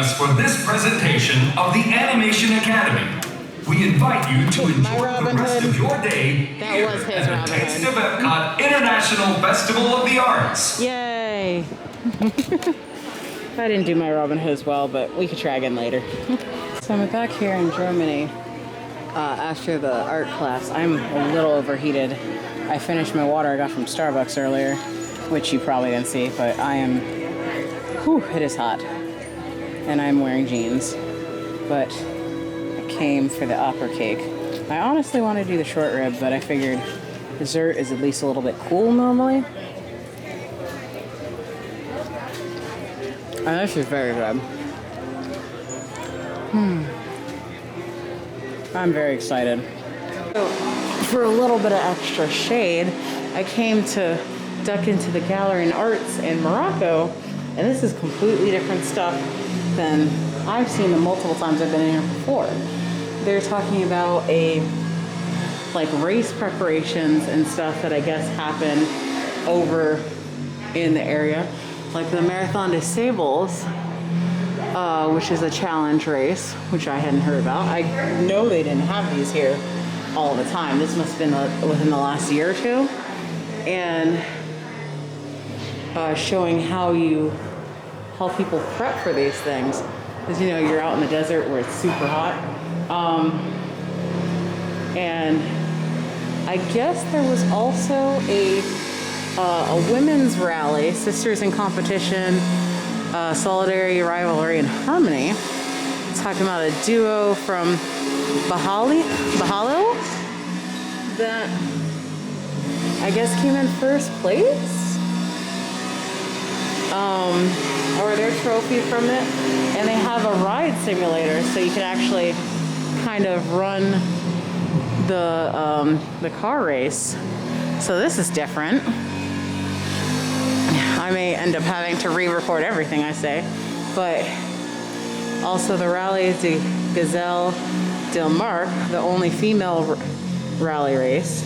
us for this presentation of the Animation Academy. We invite you to enjoy the rest of your day here at the Taste of Epcot International Festival of the Arts. Yay! I didn't do my Robin Hood as well, but we could try again later. So I'm back here in Germany after the art class. I'm a little overheated. I finished my water I got from Starbucks earlier, which you probably didn't see, but I am, whew, it is hot. And I'm wearing jeans, but I came for the opera cake. I honestly want to do the short rib, but I figured dessert is at least a little bit cool normally. And this is very good. I'm very excited. So, for a little bit of extra shade, I came to duck into the Gallery in Arts in Morocco, and this is completely different stuff than I've seen the multiple times I've been in here before. They're talking about like race preparations and stuff that I guess happen over in the area, like the Marathon des Sables, which is a challenge race, which I hadn't heard about. I know they didn't have these here all the time. This must have been within the last year or two. And showing how people prep for these things. Because, you know, you're out in the desert where it's super hot. And I guess there was also a women's rally, Sisters in Competition, Solidarity, Rivalry, and Harmony. Talking about a duo from Bahalo that I guess came in first place. Or their trophy from it. And they have a ride simulator, so you can actually kind of run the car race. So this is different. I may end up having to re-record everything I say, but also the Rallye de Gazelle del Mar, the only female rally race.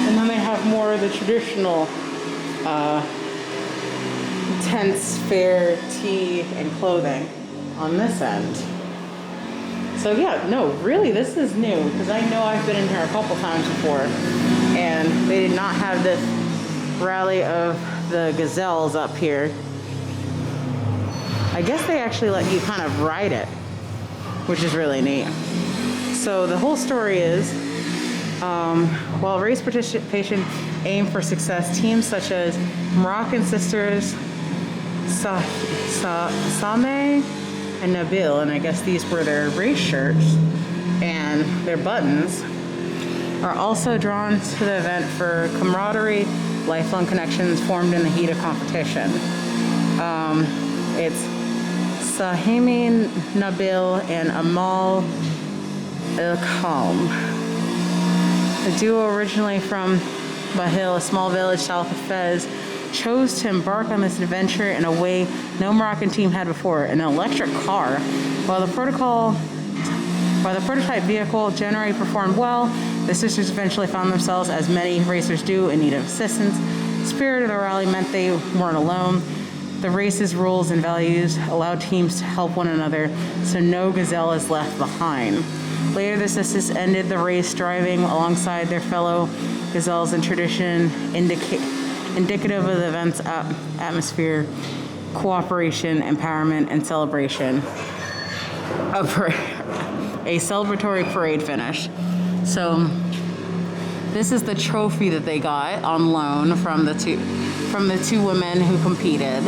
And then they have more of the traditional tents, fare, tea, and clothing on this end. So yeah, no, really, this is new, because I know I've been in here a couple times before, and they did not have this rally of the gazelles up here. I guess they actually let you kind of ride it, which is really neat. So the whole story is, while race participation aimed for success, teams such as Moroccan sisters Sameh and Nabil, and I guess these were their race shirts and their buttons, are also drawn to the event for camaraderie, lifelong connections formed in the heat of competition. It's Sahimi Nabil and Amal El-Khalm. The duo, originally from Bahil, a small village south of Fez, chose to embark on this adventure in a way no Moroccan team had before, an electric car. While the prototype vehicle generally performed well, the sisters eventually found themselves, as many racers do, in need of assistance. The spirit of the rally meant they weren't alone. The race's rules and values allowed teams to help one another, so no gazelle is left behind. Later, the sisters ended the race driving alongside their fellow gazelles in tradition, indicative of the event's atmosphere, cooperation, empowerment, and celebration. A celebratory parade finish. So this is the trophy that they got on loan from the two women who competed.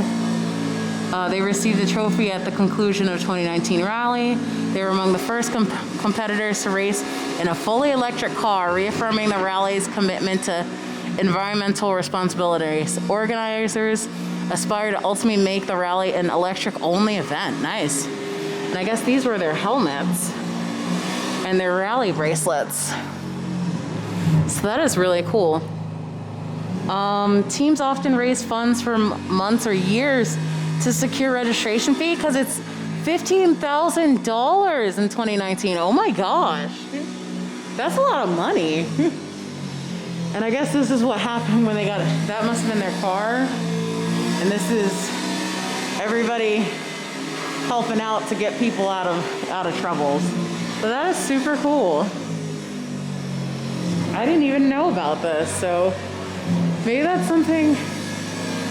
They received the trophy at the conclusion of 2019 rally. They were among the first competitors to race in a fully electric car, reaffirming the rally's commitment to environmental responsibilities. Organizers aspire to ultimately make the rally an electric-only event. Nice. And I guess these were their helmets and their rally bracelets. So that is really cool. Teams often raise funds for months or years to secure registration fee, because it's $15,000 in 2019. Oh my gosh. That's a lot of money. And I guess this is what happened when they got it. That must have been their car. And And this is everybody helping out to get people out of troubles. But that is super cool. I didn't even know about this, so maybe that's something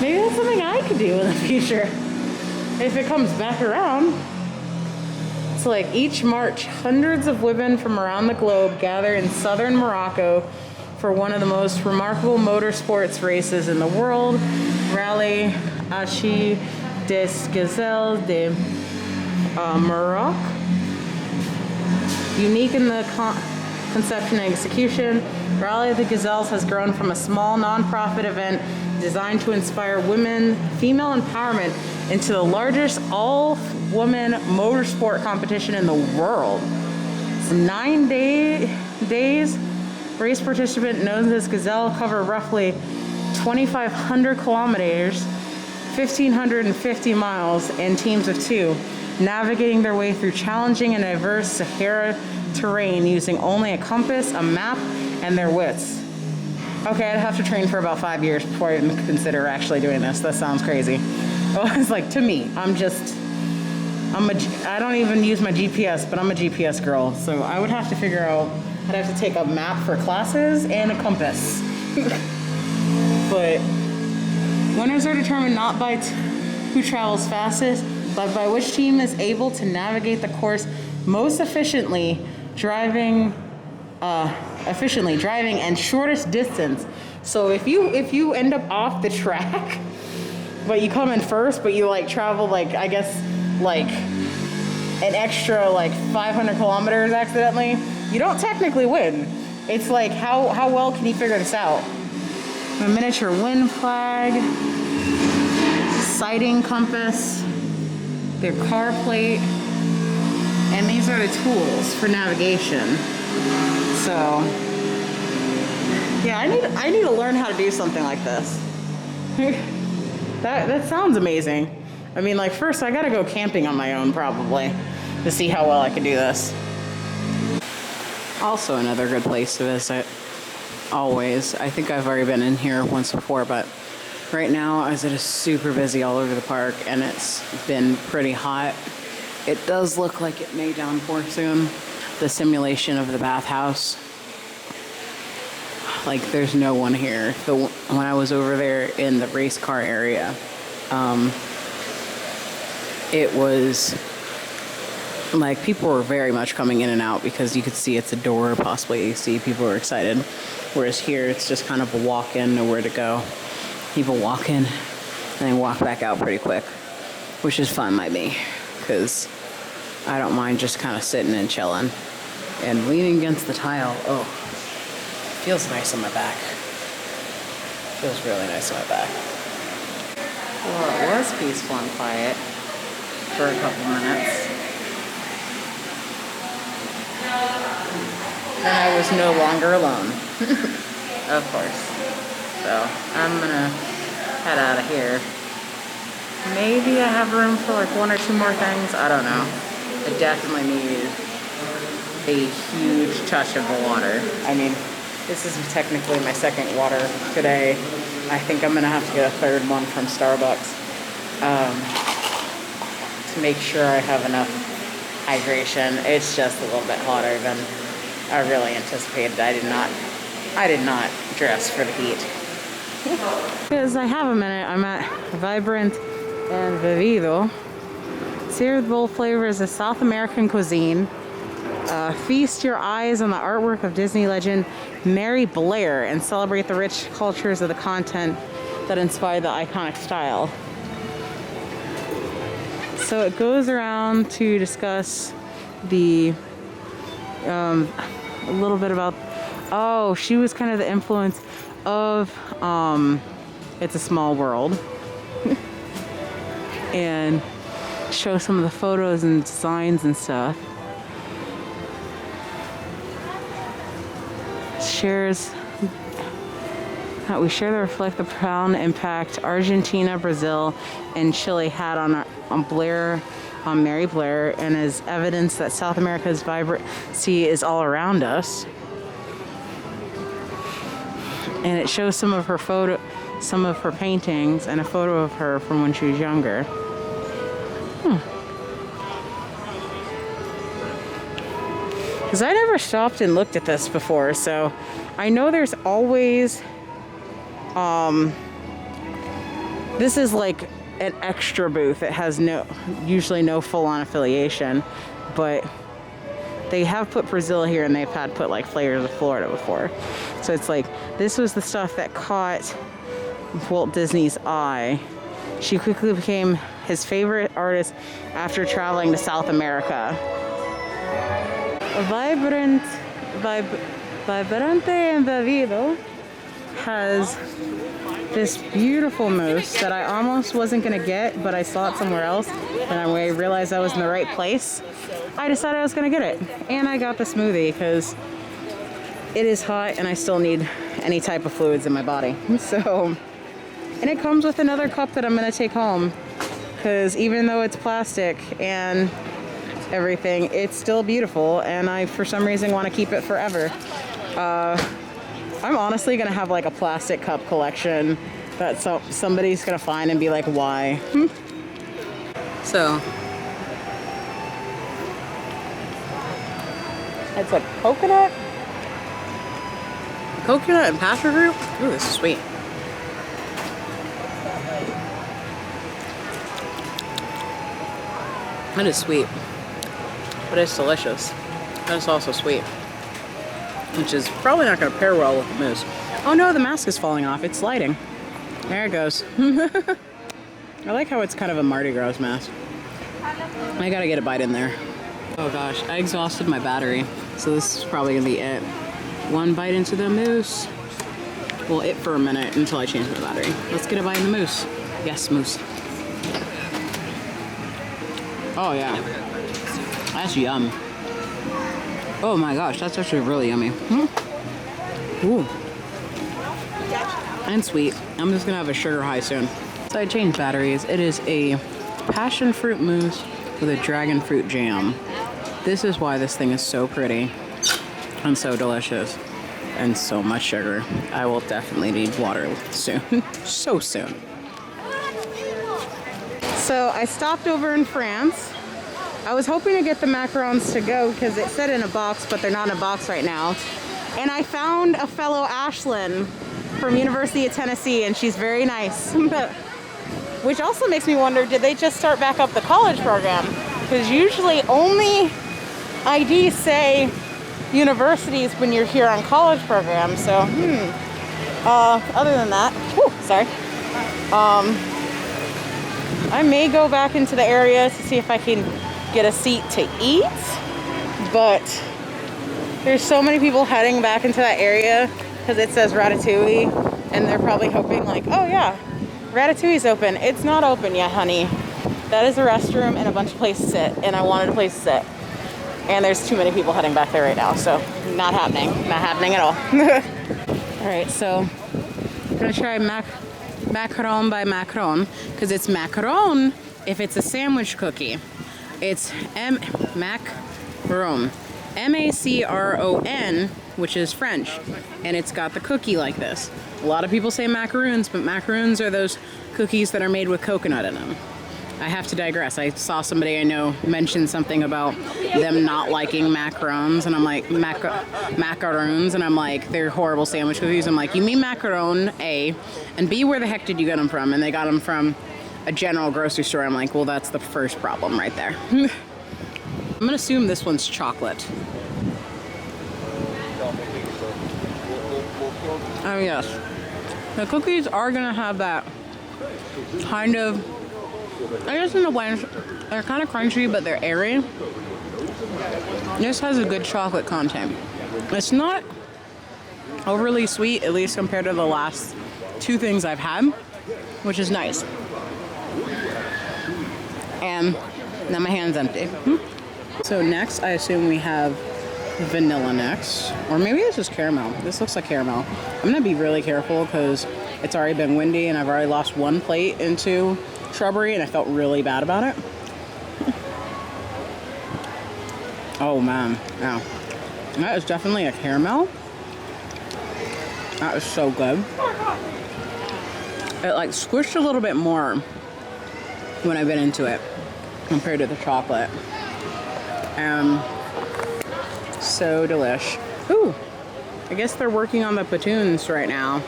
I could do in the future if it comes back around. It's like each March, hundreds of women from around the globe gather in southern Morocco for one of the most remarkable motorsports races in the world, Rally Achi des Gazelles de Maroc. Unique in the conception and execution, Rally of the Gazelles has grown from a small non-profit event designed to inspire women, female empowerment, into the largest all-woman motorsport competition in the world. It's 9 days. Race participant known as Gazelle cover roughly 2,500 kilometers, 1,550 miles in teams of 2, navigating their way through challenging and diverse Sahara terrain using only a compass, a map, and their wits. Okay, I'd have to train for about 5 years before I even consider actually doing this. That sounds crazy. Well, it's like, to me, I don't even use my GPS, but I'm a GPS girl. So I would have to figure out, I'd have to take a map for classes and a compass. But winners are determined not by who travels fastest, but by which team is able to navigate the course most efficiently, driving and shortest distance. So if you end up off the track, but you come in first, but you like travel like, I guess, like an extra like 500 kilometers accidentally, you don't technically win. It's like, how well can you figure this out? A miniature wind flag, sighting compass, their car plate, and these are the tools for navigation. So yeah, I need to learn how to do something like this. That sounds amazing. I mean, like, first I gotta go camping on my own probably to see how well I can do this. Also another good place to visit, always. I think I've already been in here once before, but right now as it is super busy all over the park and it's been pretty hot, it does look like it may downpour soon. The simulation of the bathhouse, like, there's no one here. When I was over there in the race car area, it was like people were very much coming in and out because you could see it's a door, possibly AC. People were excited. Whereas here, it's just kind of a walk-in, nowhere to go. People walk in and then walk back out pretty quick, which is fine by me because I don't mind just kind of sitting and chilling and leaning against the tile. Oh, feels nice on my back. Feels really nice on my back. Well, it was peaceful and quiet for a couple minutes. And I was no longer alone. Of course. So I'm gonna head out of here. Maybe I have room for like 1 or 2 more things. I don't know. I definitely need a huge touch of the water. I mean, this is technically my second water today. I think I'm gonna have to get a third one from Starbucks to make sure I have enough hydration. It's just a little bit hotter than I really anticipated. I did not dress for the heat. Because I have a minute, I'm at Vibrant and Vivido. Seared bowl flavors of South American cuisine. Feast your eyes on the artwork of Disney legend Mary Blair and celebrate the rich cultures of the content that inspired the iconic style. So it goes around to discuss the a little bit about, oh, she was kind of the influence of It's a Small World. And show some of the photos and designs and stuff. Shares that we share to reflect the profound impact Argentina, Brazil, and Chile had on Mary Blair, and as evidence that South America's vibrancy is all around us. And it shows some of her some of her paintings and a photo of her from when she was younger. Because I never stopped and looked at this before, so I know there's always, this is like an extra booth. It has usually no full-on affiliation, but they have put Brazil here and they've had put like flavors of Florida before. So it's like, this was the stuff that caught Walt Disney's eye. She quickly became his favorite artist after traveling to South America. Vibrante Embebido has this beautiful mousse that I almost wasn't gonna get, but I saw it somewhere else, and when I realized I was in the right place, I decided I was gonna get it. And I got the smoothie because it is hot and I still need any type of fluids in my body. So, and it comes with another cup that I'm gonna take home, because even though it's plastic and everything, it's still beautiful, and I for some reason want to keep it forever. I'm honestly gonna have like a plastic cup collection that somebody's gonna find and be like, why? So it's a coconut and passion fruit. Ooh, this is sweet. That is sweet. But it's delicious. And it's also sweet. Which is probably not going to pair well with the mousse. Oh no, the mask is falling off. It's sliding. There it goes. I like how it's kind of a Mardi Gras mask. I gotta get a bite in there. Oh gosh, I exhausted my battery. So this is probably going to be it. One bite into the mousse. Well, it for a minute until I change my battery. Let's get a bite in the mousse. Yes, mousse. Oh yeah. That's yum. Oh my gosh, that's actually really yummy. Ooh. And sweet. I'm just gonna have a sugar high soon. So I changed batteries. It is a passion fruit mousse with a dragon fruit jam. This is why this thing is so pretty and so delicious and so much sugar. I will definitely need water soon. So soon. So I stopped over in France. I was hoping to get the macarons to go because it said in a box, but they're not in a box right now. And I found a fellow Ashlyn from University of Tennessee, and she's very nice. Which also makes me wonder, did they just start back up the college program? Because usually only IDs say universities when you're here on college programs. So, other than that, I may go back into the area to see if I can get a seat to eat, but there's so many people heading back into that area because it says Ratatouille, and they're probably hoping like, oh yeah, Ratatouille's open. It's not open yet, honey. That is a restroom and a bunch of places to sit, and I wanted a place to sit, and there's too many people heading back there right now, so not happening at all. All right, so I'm gonna try macaron by macaron, because it's macaron if it's a sandwich cookie. It's macaron, M-A-C-R-O-N, which is French, and it's got the cookie like this. A lot of people say macaroons, but macaroons are those cookies that are made with coconut in them. I have to digress. I saw somebody I know mention something about them not liking macarons, and I'm like, macaroons, and I'm like, they're horrible sandwich cookies. I'm like, you mean macaron, A, and B, where the heck did you get them from? And they got them from a general grocery store. I'm like, well, that's the first problem right there. I'm gonna assume this one's chocolate. Oh yes, the cookies are gonna have that kind of, I guess in a way, they're kind of crunchy, but they're airy. This has a good chocolate content. It's not overly sweet, at least compared to the last two things I've had, which is nice. And now my hand's empty. So next, I assume we have vanilla next, or maybe this is caramel. This looks like caramel. I'm gonna be really careful because it's already been windy and I've already lost one plate into shrubbery and I felt really bad about it. Oh man, yeah. That is definitely a caramel. That is so good. It like squished a little bit more when I bit into it compared to the chocolate. So delish. Ooh, I guess they're working on the platoons right now,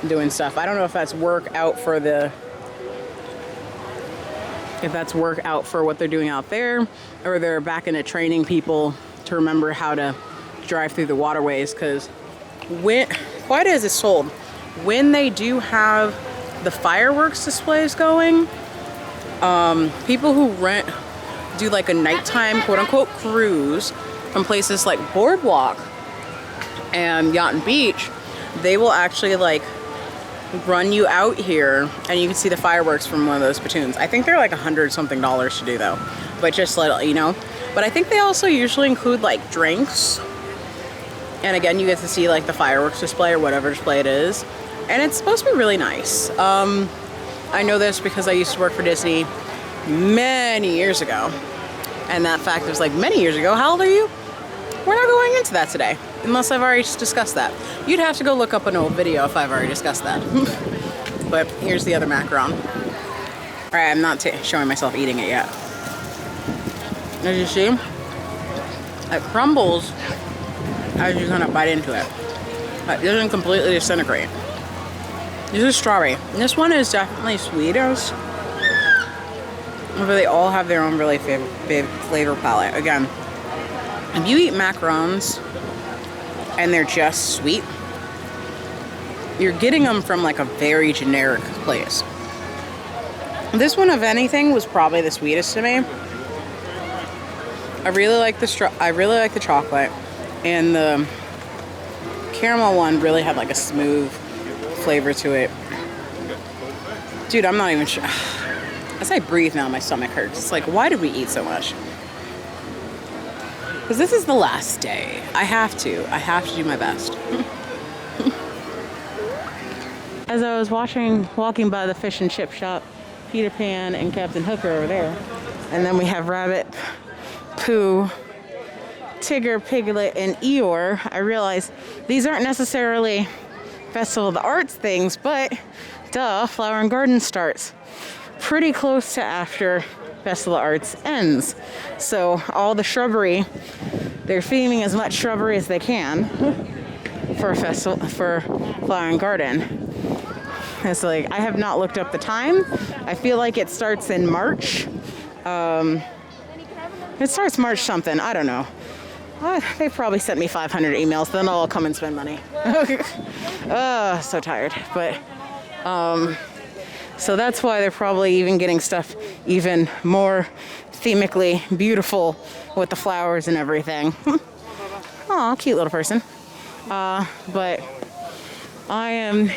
doing stuff. I don't know if that's work out for what they're doing out there, or they're back into training people to remember how to drive through the waterways. Because quite as it's sold, when they do have the fireworks displays going, people who do like a nighttime quote unquote cruise from places like Boardwalk and Yacht and Beach, they will actually like run you out here and you can see the fireworks from one of those platoons. I think they're like $100 something to do though, but just let you know. But I think they also usually include like drinks, and again you get to see like the fireworks display or whatever display it is, and it's supposed to be really nice. I know this because I used to work for Disney many years ago, and that fact was like many years ago. How old are you? We're not going into that today, unless I've already discussed that. You'd have to go look up an old video if I've already discussed that. But here's the other macaron. All right, I'm not showing myself eating it yet. As you see, it crumbles as you kind of bite into it. It doesn't completely disintegrate. This is strawberry. This one is definitely sweetest. But they all have their own really flavor palette. Again, if you eat macarons and they're just sweet, you're getting them from like a very generic place. This one, if anything, was probably the sweetest to me. I really like the chocolate, and the caramel one really had like a smooth flavor to it. Dude, I'm not even sure. As I breathe now, my stomach hurts. It's like, why did we eat so much? Because this is the last day. I have to do my best. As I was walking by the fish and chip shop, Peter Pan and Captain Hook are over there. And then we have Rabbit, Pooh, Tigger, Piglet, and Eeyore. I realize these aren't necessarily Festival of the Arts things, but duh, Flower and Garden starts pretty close to after Festival of the Arts ends. So all the shrubbery, they're theming as much shrubbery as they can for Flower and Garden. It's like, I have not looked up the time. I feel like it starts in March. It starts March something, I don't know. They probably sent me 500 emails, then I'll come and spend money. So tired. But so that's why they're probably even getting stuff even more themically beautiful with the flowers and everything. Aw, cute little person. But I am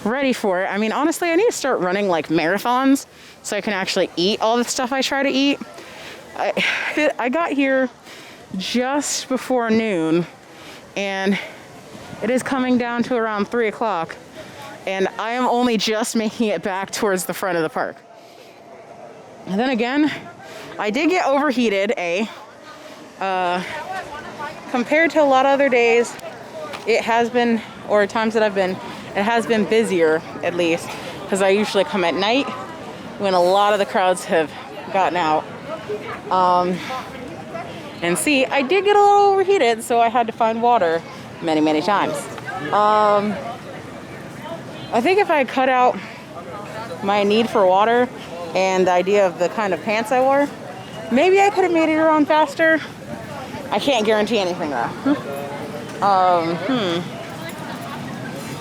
ready for it. I mean, honestly, I need to start running like marathons so I can actually eat all the stuff I try to eat. I got here just before noon, and it is coming down to around 3 o'clock, and I am only just making it back towards the front of the park. And then again, I did get overheated, compared to a lot of other days. It has been, or times that I've been, it has been busier, at least, because I usually come at night when a lot of the crowds have gotten out. And see, I did get a little overheated, so I had to find water many times. I think if I cut out my need for water and the idea of the kind of pants I wore, maybe I could have made it around faster. I can't guarantee anything though.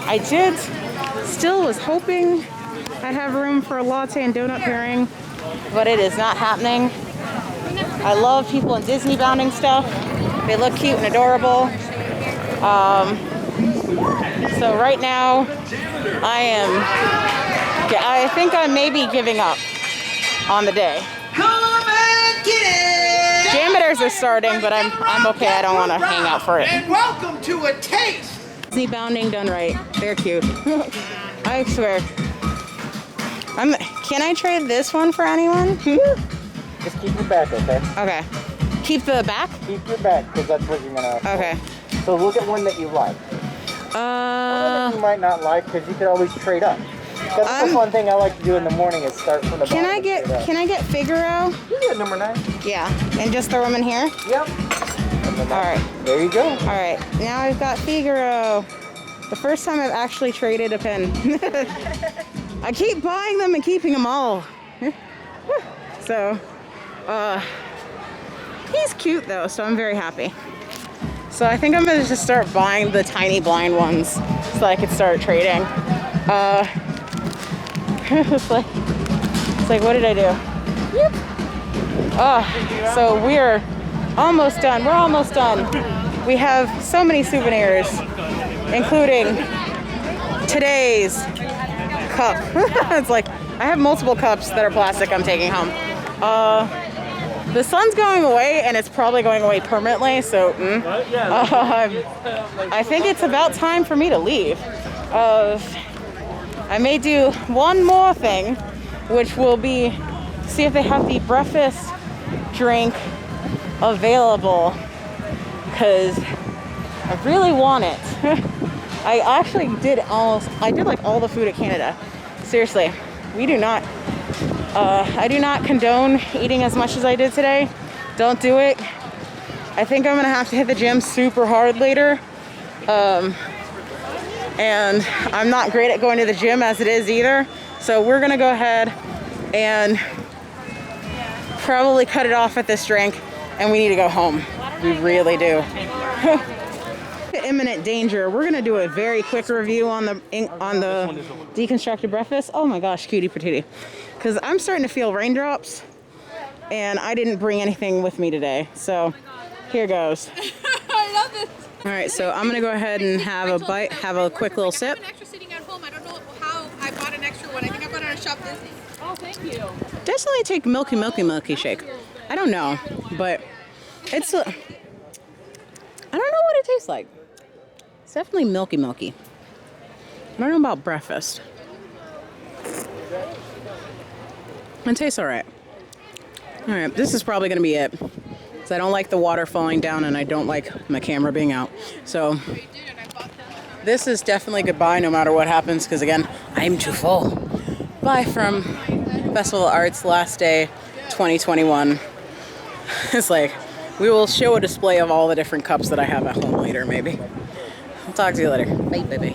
I still was hoping I'd have room for a latte and donut pairing, but it is not happening. I love people in Disney bounding stuff. They look cute and adorable. So right now, I think I may be giving up on the day. Come and get it! Jameters are starting, but I'm okay. I don't want to hang out for it. And welcome to a taste. Disney bounding done right. They're cute. I swear. Can I trade this one for anyone? Just keep your back, okay? Okay. Keep the back? Keep your back, because that's what you're gonna. Okay. So look at one that you like. One that you might not like, because you could always trade up. That's the fun thing I like to do in the morning is start from the Can bottom. can I get Figaro? You get number 9. Yeah, and just throw them in here? Yep. All right. There you go. All right, now I've got Figaro. The first time I've actually traded a pen. I keep buying them and keeping them all. So, he's cute though, so I'm very happy. So I think I'm gonna just start buying the tiny blind ones so I could start trading. It's like, what did I do? Yep. So we're almost done. We're almost done. We have so many souvenirs, including today's cup. It's like, I have multiple cups that are plastic I'm taking home. The sun's going away, and it's probably going away permanently, so I think it's about time for me to leave. I may do one more thing, which will be see if they have the breakfast drink available, because I really want it. I actually did like all the food at Canada. Seriously, we do not. I do not condone eating as much as I did today. Don't do it. I think I'm gonna have to hit the gym super hard later. And I'm not great at going to the gym as it is either. So we're gonna go ahead and probably cut it off at this drink, and we need to go home. We really do. Imminent danger. We're gonna do a very quick review on the deconstructed breakfast. Oh my gosh, cutie patootie. Because I'm starting to feel raindrops, and I didn't bring anything with me today. So here goes. I love this. All right, so I'm gonna go ahead and have a bite, have a quick little sip. I have an extra sitting at home. I don't know how I bought an extra one. I think I bought it at Shop Disney. Oh, thank you. Definitely take milky shake. I don't know, but it's I don't know what it tastes like. It's definitely milky. I don't know about breakfast. It tastes all right. All right, this is probably gonna be it. Because I don't like the water falling down, and I don't like my camera being out. So this is definitely goodbye no matter what happens, because again, I'm too full. Bye from Festival of Arts, last day, 2021. It's like, we will show a display of all the different cups that I have at home later, maybe. I'll talk to you later. Bye, baby.